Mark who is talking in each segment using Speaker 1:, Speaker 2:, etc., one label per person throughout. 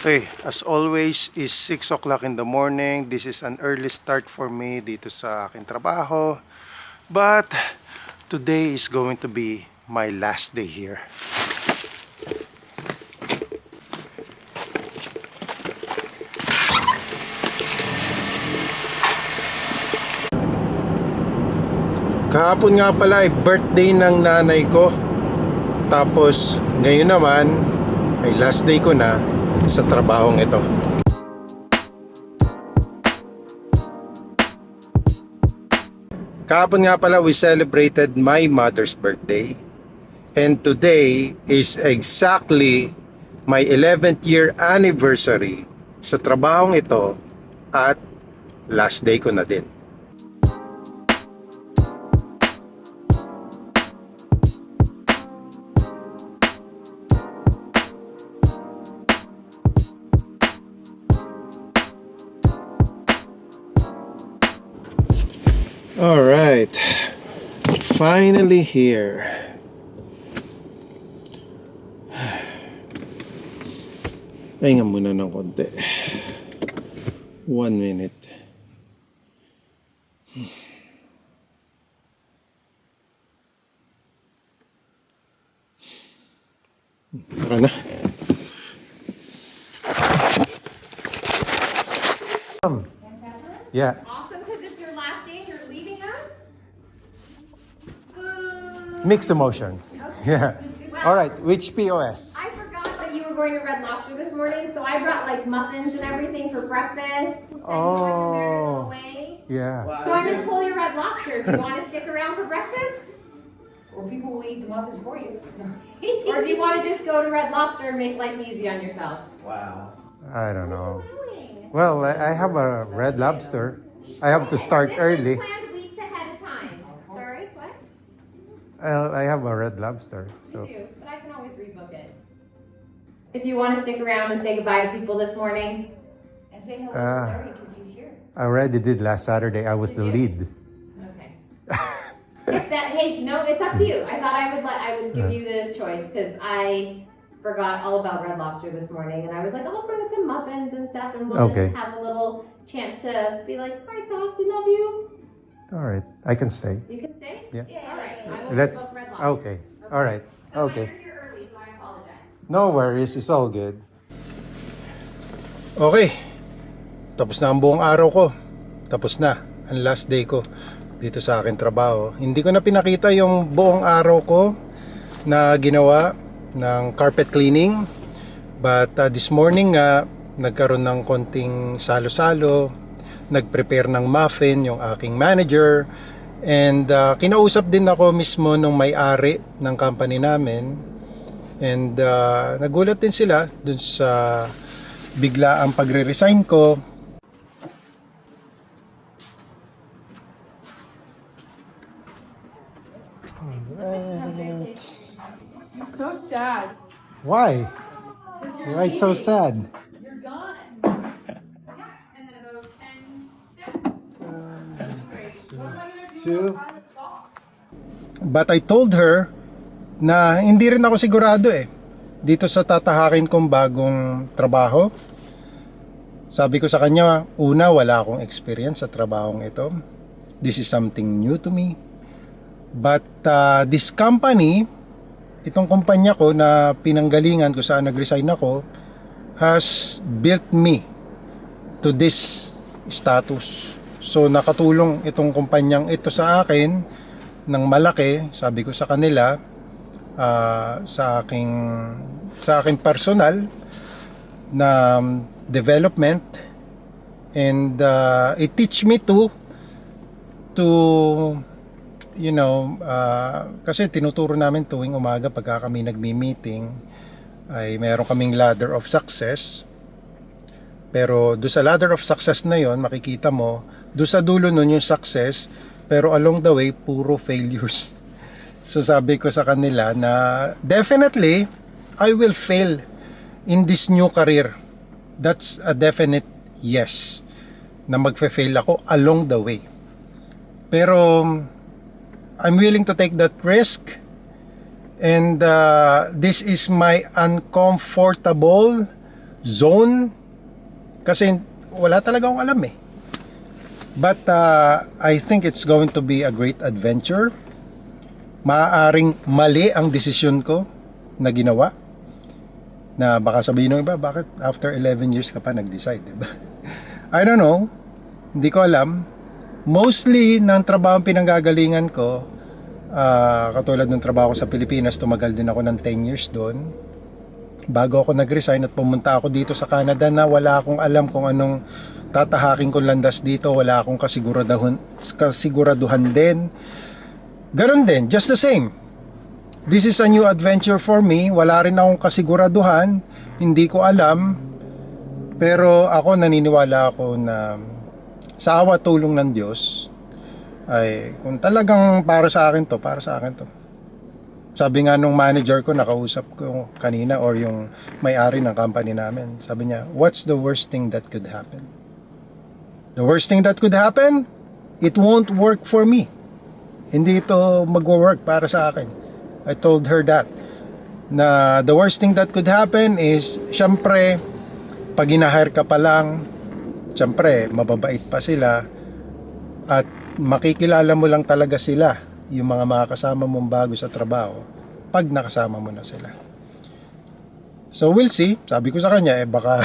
Speaker 1: Okay, as always is 6 o'clock in the morning. This is an early start for me dito sa aking trabaho. But today is going to be my last day here. Kahapon nga pala ay birthday ng nanay ko. Tapos ngayon naman ay last day ko na sa trabahong ito. Kahapon nga pala we celebrated my mother's birthday. And today is exactly my 11th year anniversary sa trabahong ito at last day ko na din. All right, finally here. Pahinga muna ng konti. 1 minute. Tara na. Yeah. Mixed emotions.
Speaker 2: Okay.
Speaker 1: Yeah.
Speaker 2: Well,
Speaker 1: All right. Which POS?
Speaker 2: I forgot that you were going to Red Lobster this morning, so I brought like muffins and everything for breakfast. Said you wanted to marry a little way.
Speaker 1: Yeah.
Speaker 2: So I'm gonna pull your Red Lobster. Do you want to stick around for breakfast,
Speaker 3: Or people will eat the muffins for you.
Speaker 2: or do you want to just go to Red Lobster and make life easy on yourself?
Speaker 3: Wow.
Speaker 1: I don't know.
Speaker 2: Doing?
Speaker 1: Well, I have a Red Lobster. I have to start
Speaker 2: This
Speaker 1: early.
Speaker 2: is planned weeks ahead of time. Sorry, what?
Speaker 1: I have a Red Lobster. So.
Speaker 2: You do, but I can always rebook it. If you want to stick around and say goodbye to people this morning.
Speaker 3: And say hello
Speaker 1: Ah.
Speaker 3: to Larry because he's here.
Speaker 1: I already did last Saturday. I was the lead.
Speaker 2: Okay. If that, hey, no, it's up to you. I thought I would give you the choice because I forgot all about Red Lobster this morning, and I was like, I'll bring some muffins and stuff, and we'll
Speaker 1: Okay.
Speaker 2: just have a little chance to be like, hi, Sal, we love you.
Speaker 1: All right. I can stay.
Speaker 2: You can stay.
Speaker 1: Yeah.
Speaker 2: All right. I will
Speaker 1: Let's.
Speaker 2: book Red Lobster.
Speaker 1: Okay. All right.
Speaker 2: So
Speaker 1: Okay.
Speaker 2: you're here early, so I apologize.
Speaker 1: No worries. It's all good. Okay. Tapos na ang buong araw ko. Tapos na ang last day ko dito sa akin trabaho. Hindi ko na pinakita yung buong araw ko na ginawa ng carpet cleaning. But this morning nga, nagkaroon ng konting salo-salo. Nag-prepare ng muffin yung aking manager. And kinausap din ako mismo nung may-ari ng company namin. And nagulat din sila dun sa bigla ang pagre-resign ko.
Speaker 4: So sad.
Speaker 1: Why? Why so sad?
Speaker 4: You're gone.
Speaker 2: And then about 10 steps.
Speaker 1: But I told her na hindi rin ako sigurado dito sa tatahakin kong bagong trabaho. Sabi ko sa kanya, una, wala akong experience sa trabahong ito. This is something new to me. But this company, itong kumpanya ko na pinanggalingan ko saan nag-resign ako, has built me to this status. So nakatulong itong kumpanyang ito sa akin ng malaki, sabi ko sa kanila, sa aking personal na development, and it teach me to you know, kasi tinuturo namin tuwing umaga pagka kami nagmi-meeting ay meron kaming ladder of success. Pero do sa ladder of success na yon, makikita mo do sa dulo nun yung success, pero along the way puro failures. So sabi ko sa kanila na definitely I will fail in this new career. That's a definite yes, na magfe-fail ako along the way. Pero I'm willing to take that risk, and this is my uncomfortable zone kasi wala talaga akong alam eh. But I think it's going to be a great adventure. Maaaring mali ang desisyon ko na ginawa. Na baka sabihin ng iba, bakit after 11 years ka pa nag-decide, diba? I don't know. Hindi ko alam. Mostly ng trabaho pinanggagalingan ko, katulad ng trabaho ko sa Pilipinas, tumagal din ako ng 10 years doon. Bago ako nag-resign at pumunta ako dito sa Canada na wala akong alam kung anong tatahakin kong landas dito, wala akong kasiguraduhan din. Ganon din, just the same. This is a new adventure for me. Wala rin akong kasiguraduhan, hindi ko alam. Pero ako naniniwala ako na sa awa tulong ng Diyos ay kung talagang para sa akin to, para sa akin to. Sabi nga nung manager ko, nakausap ko kanina, or yung may-ari ng company namin, sabi niya, what's the worst thing that could happen? The worst thing that could happen, it won't work for me. Hindi ito mag-work para sa akin. I told her that. Na the worst thing that could happen is, syempre, pag ina-hire ka pa lang, syempre, mababait pa sila, at makikilala mo lang talaga sila, yung mga makakasama mong bago sa trabaho, pag nakasama mo na sila. So we'll see. Sabi ko sa kanya, baka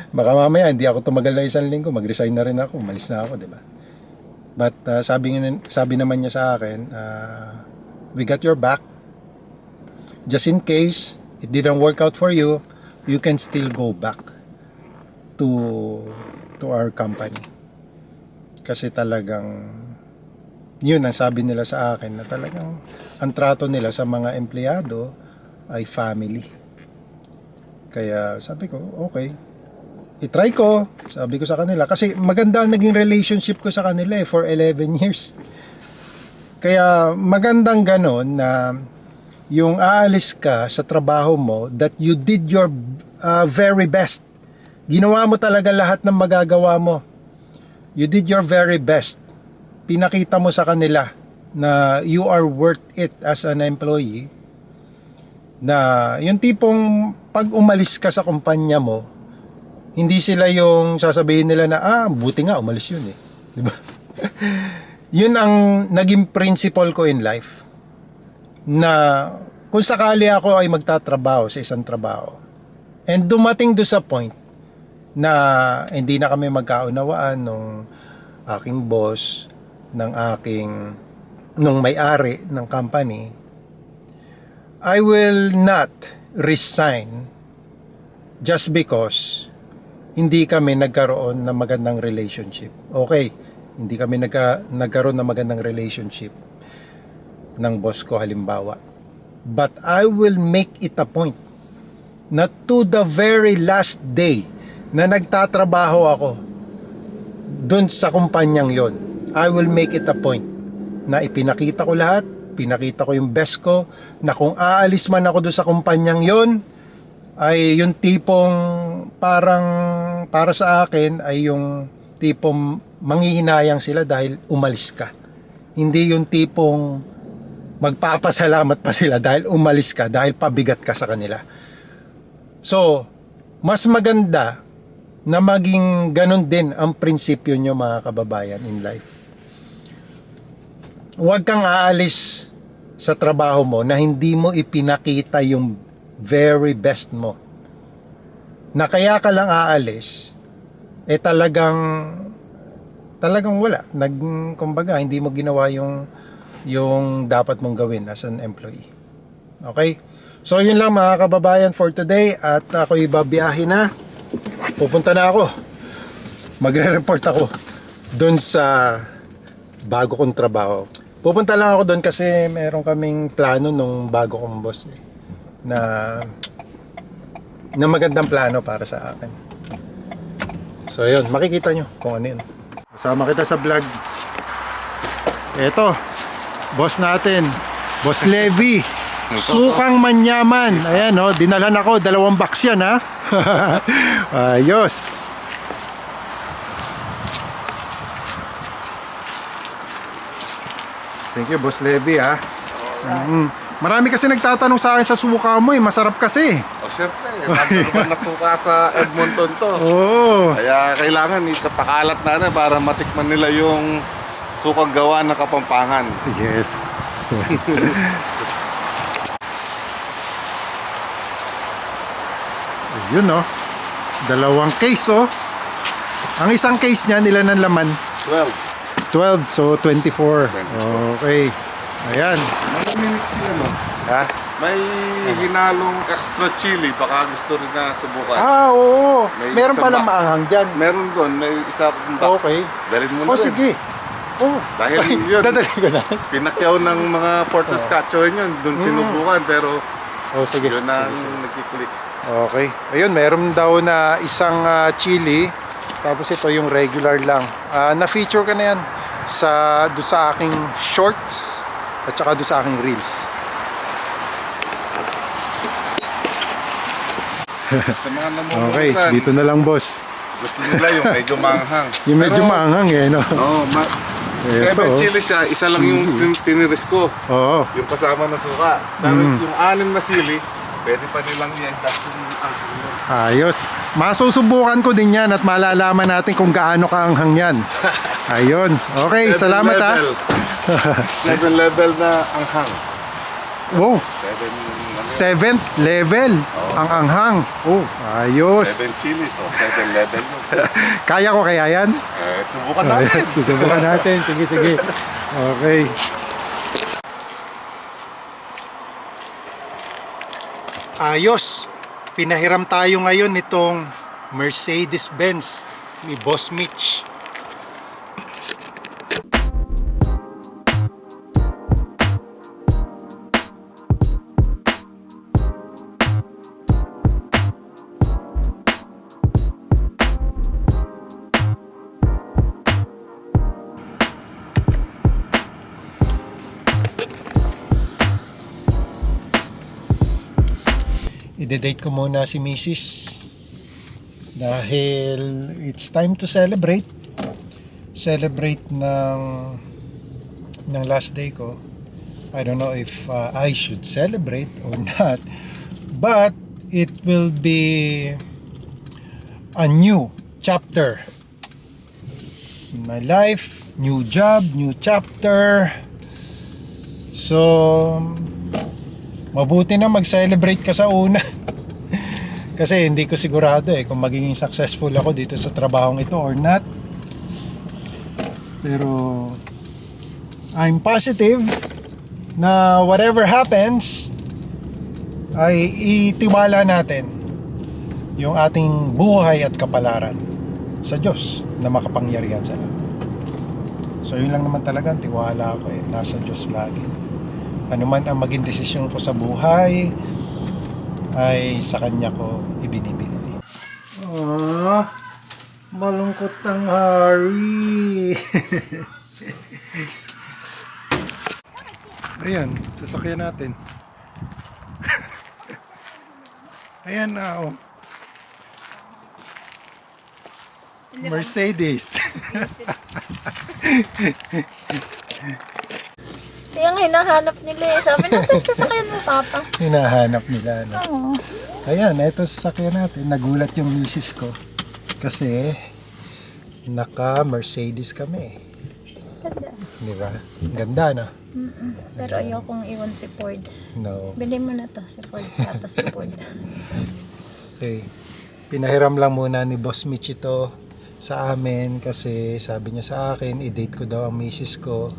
Speaker 1: baka mamaya hindi ako tumagal na 1 linggo, mag-resign na rin ako, umalis na ako, di ba? But sabi naman niya sa akin, we got your back. Just in case it didn't work out for you, you can still go back to our company. Kasi talagang yun ang sabi nila sa akin, na talagang ang trato nila sa mga empleyado ay family. Kaya sabi ko, okay, i-try ko, sabi ko sa kanila. Kasi maganda ang naging relationship ko sa kanila for 11 years. Kaya magandang ganon na yung aalis ka sa trabaho mo, that you did your very best. Ginawa mo talaga lahat ng magagawa mo. You did your very best. Pinakita mo sa kanila na you are worth it as an employee. Na yung tipong pag umalis ka sa kumpanya mo, hindi sila yung sasabihin nila na, buti nga umalis yun eh. Diba? Yun ang naging principle ko in life. Na kung sakali ako ay magtatrabaho sa isang trabaho, and dumating do sa point na hindi na kami magkaunawaan nung aking boss, nung may-ari ng company, I will not resign just because hindi kami nagkaroon ng magandang relationship. Okay, hindi kami nagkaroon ng magandang relationship ng boss ko halimbawa. But I will make it a point na to the very last day na nagtatrabaho ako dun sa kumpanyang yon, I will make it a point na ipinakita ko lahat, pinakita ko yung best ko, na kung aalis man ako dun sa kumpanyang yon, ay yung tipong parang para sa akin ay yung tipong manghihinayang sila dahil umalis ka. Hindi yung tipong magpapasalamat pa sila dahil umalis ka, dahil pabigat ka sa kanila. So, mas maganda na maging ganun din ang prinsipyo nyo, mga kababayan, in life. Huwag kang aalis sa trabaho mo na hindi mo ipinakita yung very best mo. Na kaya ka lang aalis, talagang wala. Kumbaga, hindi mo ginawa yung dapat mong gawin as an employee. Okay? So, yun lang mga kababayan for today. At ako'y babiyahe na. Pupunta na ako. Magre-report ako doon sa bago kong trabaho. Pupunta lang ako doon kasi meron kaming plano nung bago kong boss na magandang plano para sa akin. So yun, makikita nyo kung ano yun. Kasama kita sa vlog. Eto, boss natin, Boss Levi, sukang manyaman. Ayan, dinalhan ako, 2 box yan, ha. Ayos. Thank you, Boss Levi, ha. Marami kasi nagtatanong sa akin sa suka mo eh. Masarap kasi.
Speaker 5: O syempre, number one na suka sa Edmonton to.
Speaker 1: Oo.
Speaker 5: Kaya kailangan ipakalat na para matikman nila yung sukang gawa ng Kapampangan.
Speaker 1: Yes. Yun no. Dalawang case oh. Ang isang case niya, ilan ang laman?
Speaker 5: 12.
Speaker 1: 12, so 24.
Speaker 5: 24.
Speaker 1: Okay. Ayan.
Speaker 5: May minutes ano?
Speaker 1: Ha?
Speaker 5: May hinalong extra chili, baka gusto rin na subukan.
Speaker 1: Oo.
Speaker 5: May
Speaker 1: Meron
Speaker 5: isang
Speaker 1: palang
Speaker 5: box.
Speaker 1: maanghang dyan.
Speaker 5: Meron doon, may isang box.
Speaker 1: Okay.
Speaker 5: Dalhin mo na
Speaker 1: Oh,
Speaker 5: rin.
Speaker 1: sige. Oh.
Speaker 5: Dahil yun,
Speaker 1: Dadali ko na.
Speaker 5: pinakyaw ng mga Port Saskatchewan yun, doon sinubukan, pero
Speaker 1: Oh, sige.
Speaker 5: yun ang nagkiklik.
Speaker 1: Okay. Ayun, meron daw na isang chili. Tapos ito yung regular lang. Na-feature ka na yan doon sa aking shorts at saka doon sa aking reels.
Speaker 5: Sa mga namumutan,
Speaker 1: Okay, dito na lang boss.
Speaker 5: gusto nila yung medyo manghang.
Speaker 1: Yung medyo
Speaker 5: Pero,
Speaker 1: maanghang eh, no?
Speaker 5: Oo,
Speaker 1: Ito,
Speaker 5: seven
Speaker 1: oh.
Speaker 5: chili siya, isa lang yung tiniris ko.
Speaker 1: Oo.
Speaker 5: Yung kasama na suka. Pero yung 6 na sili, pwede pa nilang i-adjust yung
Speaker 1: Ayos. Masusubukan ko din yan at malalaman natin kung gaano kaanghang yan. Ayun. Okay, salamat ha.
Speaker 5: 7 level na anghang.
Speaker 1: Oh,
Speaker 5: 7
Speaker 1: 7th level ang anghang. Oh, ayos.
Speaker 5: 7 chili, so 7 level yun.
Speaker 1: Kaya ko kaya yan?
Speaker 5: Subukan natin.
Speaker 1: Susubukan natin. Sige, sige. Okay. Ayos. Pinahiram tayo ngayon nitong Mercedes-Benz ni Boss Mitch. I-date ko muna si Mrs. Dahil it's time to celebrate ng last day ko. I don't know if I should celebrate or not, but it will be a new chapter in my life, new job, new chapter. So mabuti na mag-celebrate ka sa una. Kasi hindi ko sigurado kung magiging successful ako dito sa trabahong ito or not. Pero I'm positive na whatever happens ay itiwala natin yung ating buhay at kapalaran sa Diyos na makapangyarihan sa lahat. So yun lang naman talaga ang tiwala ko nasa Diyos lagi. Ano man ang maging desisyon ko sa buhay ay sa Kanya ko ibinibigay. Malungkot ang Harry. Ayan, sasakyan natin. Ayan na Mercedes.
Speaker 6: Yung hinahanap nila Sabi na, saan sasakyan mo, Papa?
Speaker 1: Hinahanap nila. No?
Speaker 6: Oo.
Speaker 1: Ayan, ito sasakyan natin. Nagulat yung misis ko. Kasi, naka-Mercedes kami.
Speaker 6: Ganda.
Speaker 1: Di ba? Ganda, no?
Speaker 6: Pero ayokong iwan si Ford.
Speaker 1: No.
Speaker 6: Bili mo na to si Ford, tapos si Ford.
Speaker 1: Okay. Pinahiram lang muna ni Boss Mitch ito sa amin kasi sabi niya sa akin, i-date ko daw ang misis ko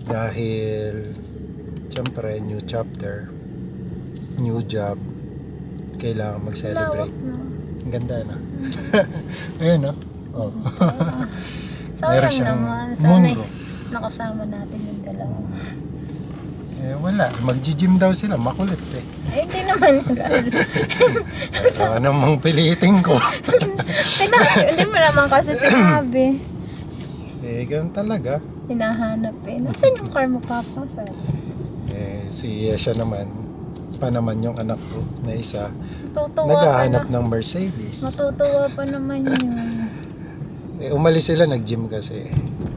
Speaker 1: dahil syempre new chapter, new job, kailangan
Speaker 6: Lawak,
Speaker 1: mag-celebrate.
Speaker 6: no?
Speaker 1: Ang ganda na. Ayun, no? Oh. Meron
Speaker 6: Sayang
Speaker 1: siyang
Speaker 6: naman. Sana
Speaker 1: moonroof.
Speaker 6: nakasama natin yung dalawa.
Speaker 1: Wala. Mag-gym daw sila. Makulit
Speaker 6: Ay, hindi naman.
Speaker 1: Ano namang pilitin ko.
Speaker 6: Hindi mo naman kasi sinabi.
Speaker 1: Ganun talaga.
Speaker 6: Hinahanap Nasaan yung car mo, Papa? Sabi.
Speaker 1: Si Yesha naman, pa naman yung anak ko na isa,
Speaker 6: Matutuwa
Speaker 1: naghahanap
Speaker 6: pa na.
Speaker 1: ng Mercedes.
Speaker 6: Matutuwa pa naman yun.
Speaker 1: Umalis sila, nag-gym kasi.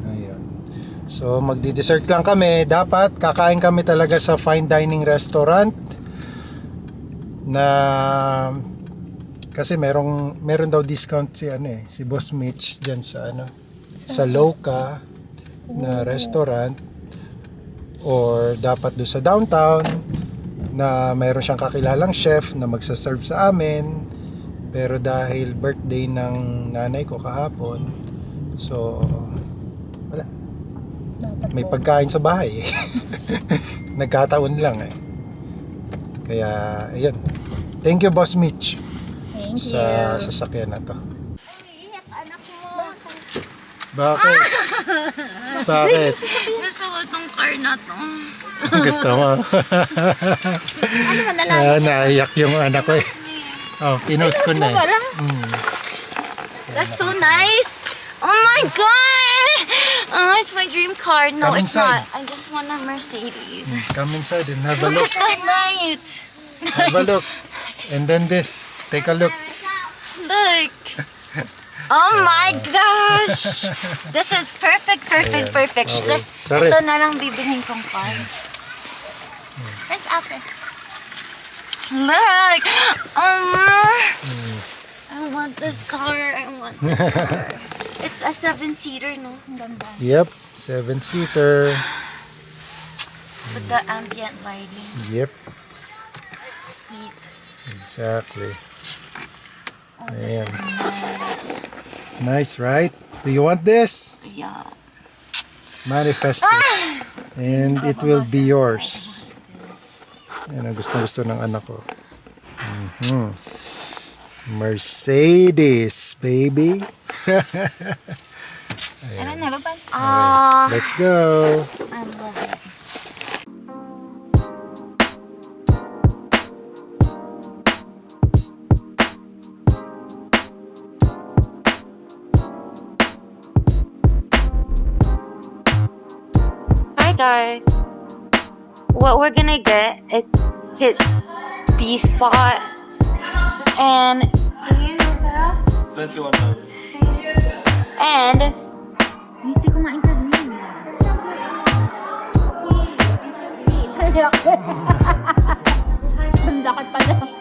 Speaker 1: Ayun. So magdi-dessert lang kami. Dapat kakain kami talaga sa fine dining restaurant na kasi meron daw discount si Boss Mitch diyan sa Loca na restaurant, or dapat do sa downtown na mayroon siyang kakilalang chef na magsaserve sa amin. Pero dahil birthday ng nanay ko kahapon, so wala. May pagkain sa bahay. Nagkataon lang eh. Kaya ayun. Thank you, Boss Mitch,
Speaker 6: Thank
Speaker 1: sa
Speaker 6: you.
Speaker 1: sasakyan na to.
Speaker 6: Iyak, anak mo.
Speaker 1: Bakit? Bakit?
Speaker 6: Gusto ko tong car na to.
Speaker 1: Gusto mo?
Speaker 6: Ano ba nalang?
Speaker 1: Naiyak yung anak ko eh. Oh, pinost ko na eh.
Speaker 6: Wala. That's so nice. Oh my God. Oh, it's my dream car. No,
Speaker 1: Come
Speaker 6: it's
Speaker 1: inside.
Speaker 6: not. I just want a Mercedes.
Speaker 1: Come inside and have a
Speaker 6: Look
Speaker 1: look.
Speaker 6: at that light.
Speaker 1: Have a look. And then this. Take a look.
Speaker 6: Look. Oh my gosh. This is perfect.
Speaker 1: Okay. Sorry.
Speaker 6: Ito na lang bibilhin kong car. Where's Ate? Look. I want this car. I want this car. It's a 7-seater, no? Ang ganda.
Speaker 1: Yep. 7-seater.
Speaker 6: With the ambient lighting.
Speaker 1: Yep.
Speaker 6: Heat.
Speaker 1: Exactly.
Speaker 6: Oh, this
Speaker 1: Ayan.
Speaker 6: is nice.
Speaker 1: Nice, right? Do you want this?
Speaker 6: Yeah.
Speaker 1: Manifest it. And it will be yours. Yan ang gusto ng anak ko. Mercedes, baby.
Speaker 6: I don't have a bun. Ah,
Speaker 1: Let's go.
Speaker 6: I love it. Hi guys. What we're gonna get is hit D spot and and hindi kumain ka din. Ang lakad pala.